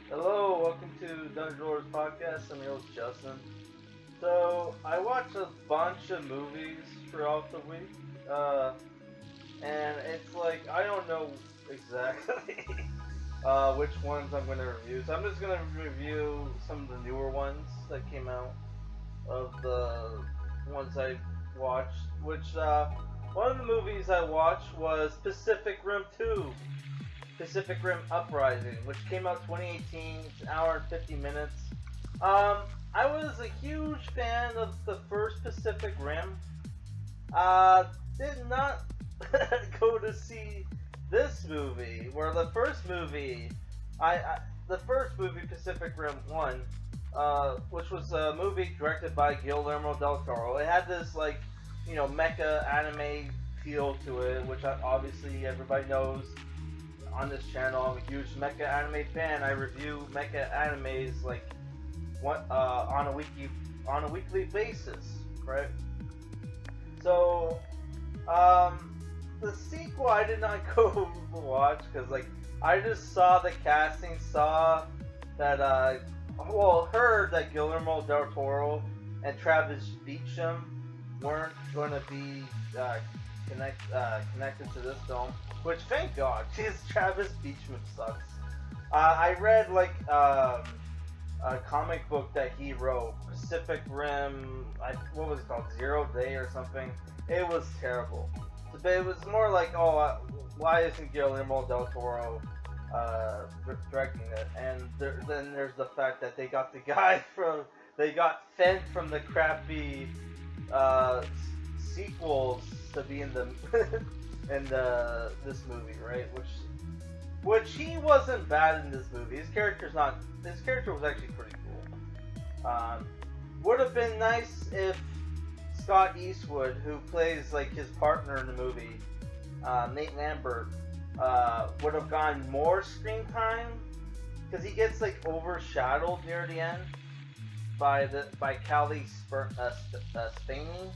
Hello, welcome to Dungeon Lords Podcast. I'm your host Justin. So I watched a bunch of movies throughout the week, and it's like I don't know exactly which ones I'm going to review. So I'm just going to review some of the newer ones that came out of the ones I watched. One of the movies I watched was Pacific Rim 2. Pacific Rim Uprising, which came out 2018. It's an hour and 50 minutes. I was a huge fan of the first Pacific Rim. Did not go to see this movie, where the first movie, Pacific Rim 1, which was a movie directed by Guillermo del Toro. It had this mecha anime feel to it, which obviously everybody knows. On this channel, I'm a huge mecha anime fan. I review mecha animes on a weekly basis, right? So, the sequel I did not go watch because I just saw the casting, saw that heard that Guillermo del Toro and Travis Beacham weren't going to be connected to this film. Which, thank God, because Travis Beachman sucks. I read a comic book that he wrote, Pacific Rim, what was it called, Zero Day or something. It was terrible. But it was more like, why isn't Guillermo del Toro directing it? And then there's the fact that they got the guy they got Fent from the crappy sequels to be in the in this movie, right? Which he wasn't bad in this movie. His character was actually pretty cool. Would have been nice if Scott Eastwood, who plays his partner in the movie, Nate Lambert, would have gotten more screen time, because he gets overshadowed near the end by Cailee Spaeny,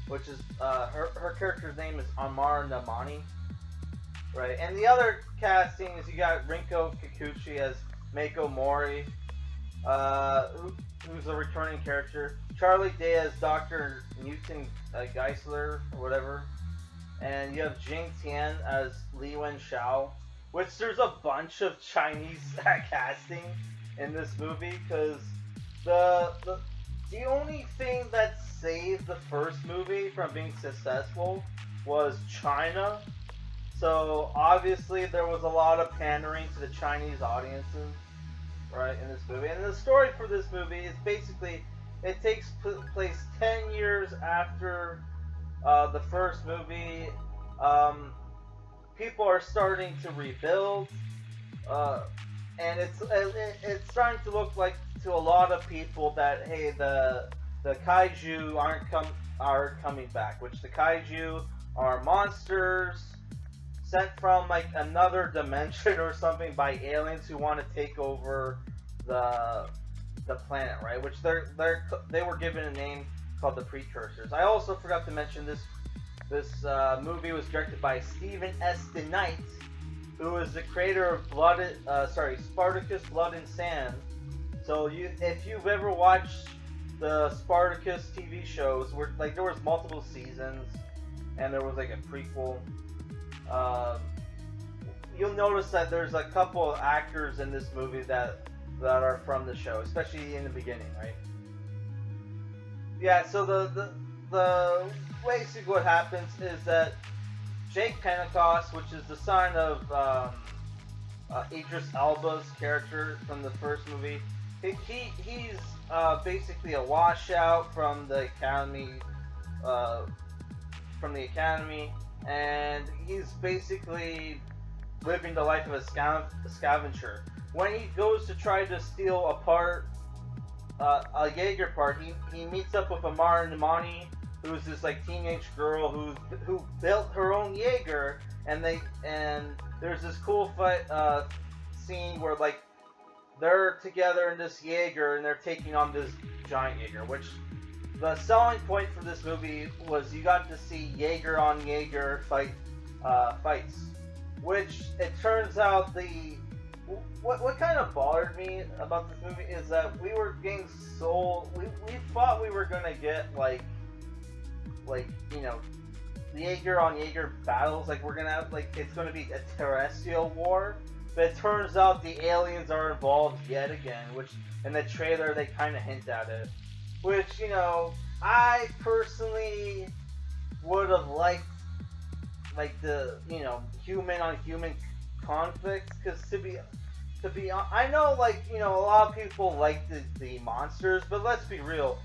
which is her character's name is Amar Namani, right? And the other castings, you got Rinko Kikuchi as Mako Mori, who's a returning character. Charlie Day as Dr. Newton Geisler or whatever, and you have Jing Tian as Li Wen Xiao. Which there's a bunch of Chinese casting in this movie, because the only thing that saved the first movie from being successful was China. So obviously there was a lot of pandering to the Chinese audiences, right, in this movie. And the story for this movie is basically, it takes place 10 years after the first movie. People are starting to rebuild, and it's starting to look like to a lot of people that, hey, the kaiju aren't coming back, which the kaiju are monsters sent from another dimension or something by aliens who want to take over the planet, right? Which they were given a name called the Precursors. I also forgot to mention this movie was directed by Stephen S. DeKnight, who is the creator of Spartacus Blood and Sand. So if you've ever watched the Spartacus TV shows, where there was multiple seasons and there was a prequel, you'll notice that there's a couple of actors in this movie that are from the show, especially in the beginning, right? Yeah, so the basically what happens is that Jake Pentecost, which is the son of Idris Elba's character from the first movie, he's basically a washout from the academy, and he's basically living the life of a scavenger. When he goes to try to steal apart a Jaeger part, he meets up with Amara Namani, who's this teenage girl who built her own Jaeger, and there's this cool fight scene where they're together in this Jaeger and they're taking on this giant Jaeger. Which the selling point for this movie was you got to see Jaeger on Jaeger fights, which it turns out what kind of bothered me about this movie is that we were getting we thought we were gonna get like Jaeger on Jaeger battles, like we're gonna have it's gonna be a terrestrial war, but it turns out the aliens are involved yet again, which in the trailer they kind of hint at it, which I personally would have liked the human on human conflicts, because to be I know a lot of people like the monsters, but let's be real,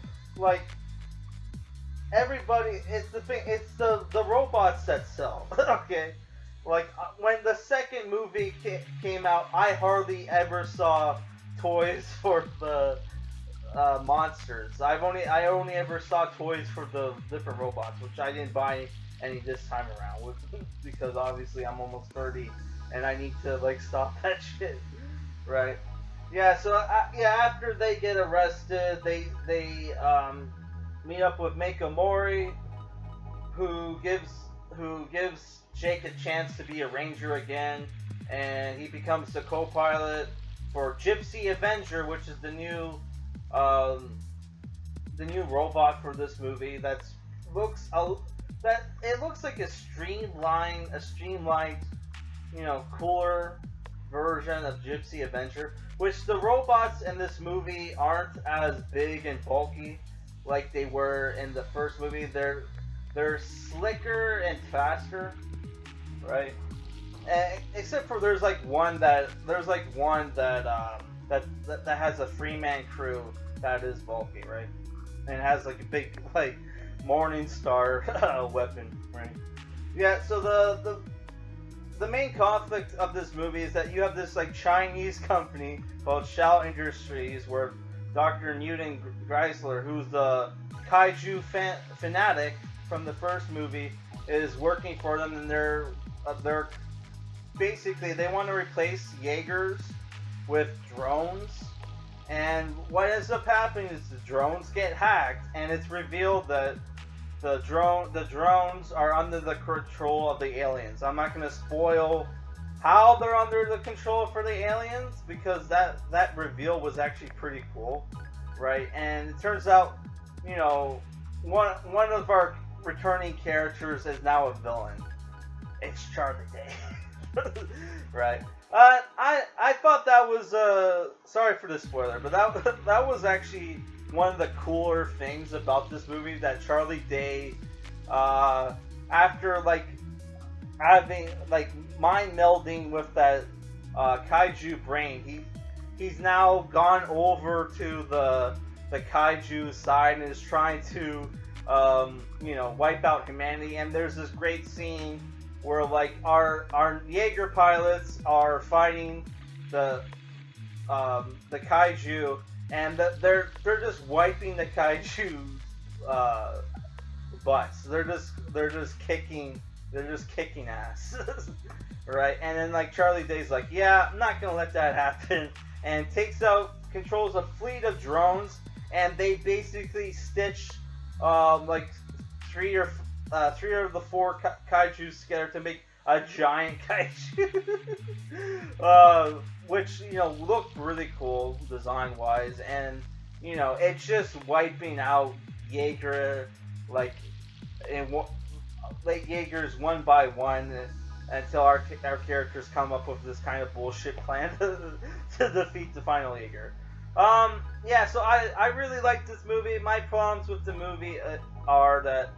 everybody, it's the thing, it's the robots that sell. Okay, when the second movie came out, I hardly ever saw toys for the monsters. I only ever saw toys for the different robots, which I didn't buy any this time around, because obviously I'm almost 30 and I need to stop that shit, right? Yeah. So after they get arrested, they meet up with Mako Mori, who gives Jake a chance to be a ranger again, and he becomes the co-pilot for Gypsy Avenger, which is the new robot for this movie. That looks like a streamlined, cooler version of Gypsy Avenger. Which the robots in this movie aren't as big and bulky like they were in the first movie. They're slicker and faster, right? Except for there's one that has a Freeman crew that is bulky, right? And has a big Morning Star weapon, right? Yeah. So the main conflict of this movie is that you have this Chinese company called Shao Industries, where Dr. Newton Geisler, who's the kaiju fanatic from the first movie, is working for them, and they're basically, they want to replace Jaegers with drones. And what ends up happening is the drones get hacked, and it's revealed that the drones are under the control of the aliens. I'm not going to spoil how they're under the control for the aliens, because that reveal was actually pretty cool, right? And it turns out, one of our returning characters is now a villain. It's Charlie Day, right? I thought that was sorry for the spoiler, but that was actually one of the cooler things about this movie, that Charlie Day, after having mind melding with that kaiju brain, he's now gone over to the kaiju side and is trying to wipe out humanity. And there's this great scene where our Jaeger pilots are fighting the kaiju, and they're just wiping the kaiju's butts. They're just kicking ass. Right? And then Charlie Day's yeah, I'm not gonna let that happen, and controls a fleet of drones, and they basically stitch three of the four kaijus together to make a giant kaiju. Which looked really cool design wise, and it's just wiping out Jaeger Jaegers one by one, until our characters come up with this kind of bullshit plan to defeat the final Jaeger. Yeah, so I really like this movie. My problems with the movie are that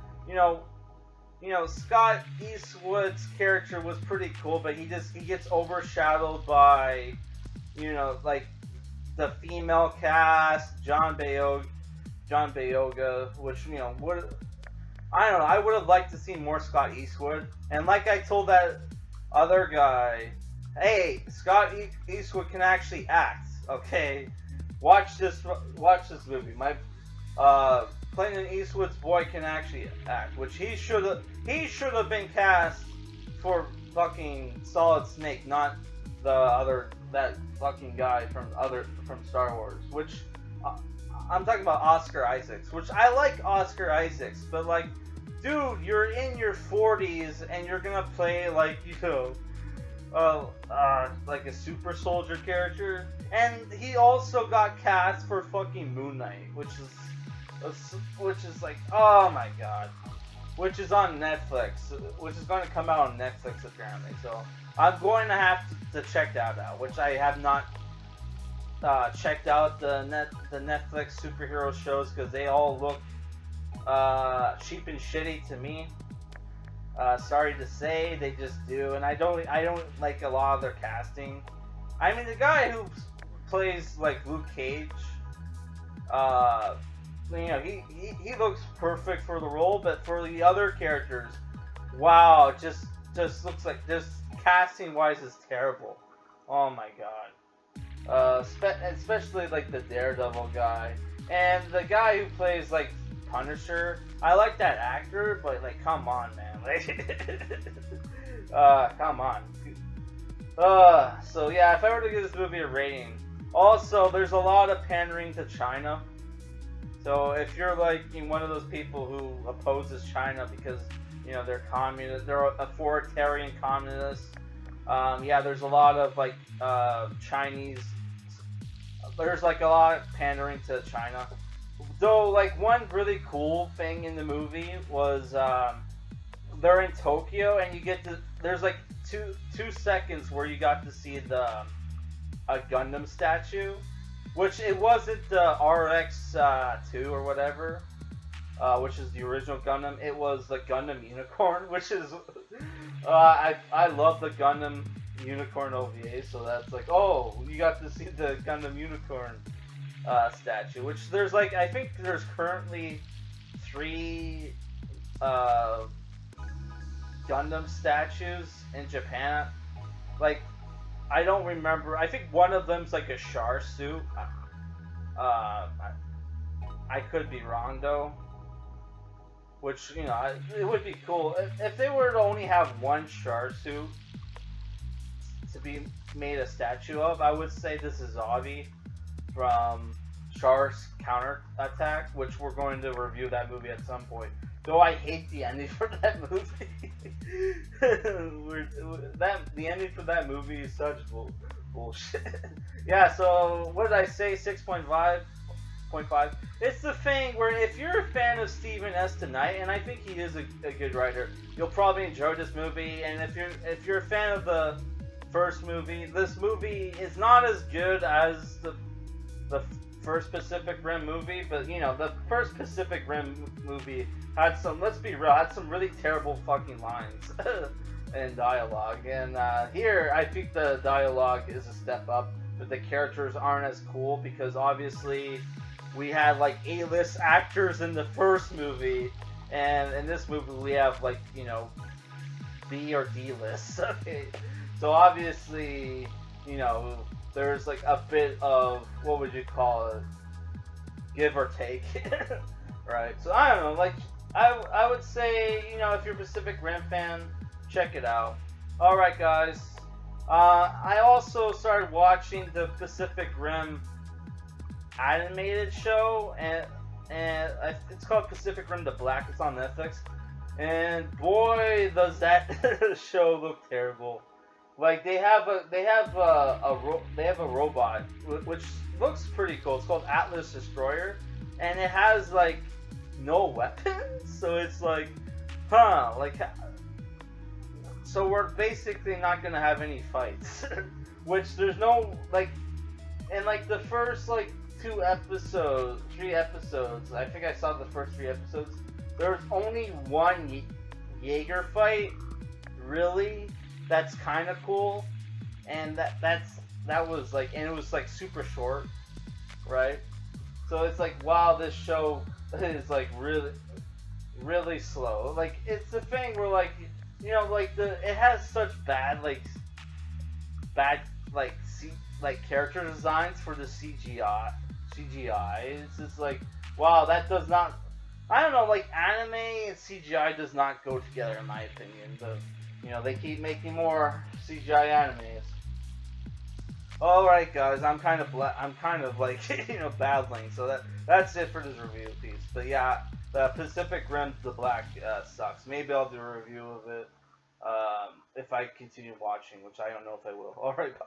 Scott Eastwood's character was pretty cool, but he gets overshadowed by the female cast, John Boyega, which I don't know. I would have liked to see more Scott Eastwood. And like I told that other guy, hey, Scott Eastwood can actually act. Okay, watch this movie. My Clinton Eastwood's boy can actually act, which he should have been cast for fucking Solid Snake, not that fucking guy from Star Wars. Which I'm talking about Oscar Isaacs, which I like Oscar Isaacs, but dude, you're in your 40s and you're gonna play like a super soldier character, and he also got cast for fucking Moon Knight, which is like, oh my god, which is on Netflix, which is going to come out on Netflix apparently. So I'm going to have to check that out, which I have not checked out the Netflix superhero shows because they all look cheap and shitty to me. Sorry to say, they just do, and I don't like a lot of their casting. I mean, the guy who plays like Luke Cage, he looks perfect for the role, but for the other characters, wow, it just looks like, just casting wise is terrible. Oh my god. Especially like the Daredevil guy and the guy who plays like Punisher. I like that actor, but like, come on, man. Come on. So yeah, if I were to give this movie a rating, also there's a lot of pandering to China. So if you're like one of those people who opposes China because they're communist, they're authoritarian communists. Yeah, there's a lot of like Chinese. There's like a lot of pandering to China. Though, like, one really cool thing in the movie was they're in Tokyo, and you get to, there's like two seconds where you got to see a Gundam statue, which it wasn't the RX-2 or whatever, which is the original Gundam. It was the Gundam Unicorn, which is I love the Gundam Unicorn OVA, so that's like, oh, you got to see the Gundam Unicorn statue, which there's like, I think there's currently 3 Gundam statues in Japan. Like, I don't remember, I think one of them's like a Char suit. I could be wrong though, which, it would be cool if they were to only have one Char suit to be made a statue of. I would say this is Avi from Char's Counterattack, which we're going to review that movie at some point. Though I hate the ending for that movie. The ending for that movie is such bullshit. Yeah, so what did I say? 6.5? It's the thing where if you're a fan of Stephen S. DeKnight, and I think he is a good writer, you'll probably enjoy this movie. And if you're a fan of the first movie, this movie is not as good as the first Pacific Rim movie, but the first Pacific Rim movie had some, let's be real, had some really terrible fucking lines and dialogue. And here, I think the dialogue is a step up, but the characters aren't as cool because obviously we had like A-list actors in the first movie, and in this movie we have like B or D lists. Okay, so obviously there's like a bit of, what would you call it, give or take. Right, so I don't know, like I would say, if you're a Pacific Rim fan, check it out. Alright guys, I also started watching the Pacific Rim animated show, and it's called Pacific Rim the Black. It's on Netflix, and boy does that show look terrible. Like they have a robot which looks pretty cool. It's called Atlas Destroyer, and it has like no weapons. So it's like, so we're basically not gonna have any fights. Which there's no, like, in like the first like 3 episodes. I think I saw the first 3 episodes. There's only one Jaeger fight, really. That's kind of cool, and that was like, and it was like super short, right? So it's like, wow, this show is like really slow. Like, it's the thing where like, like it has such bad character designs for the CGI. It's just like, wow, that does not, I don't know, like anime and CGI does not go together in my opinion, but they keep making more CGI animes. Alright guys, I'm kind of like, battling, so that's it for this review piece. But yeah, the Pacific Rim the Black sucks. Maybe I'll do a review of it If I continue watching, which I don't know if I will. All right, bye.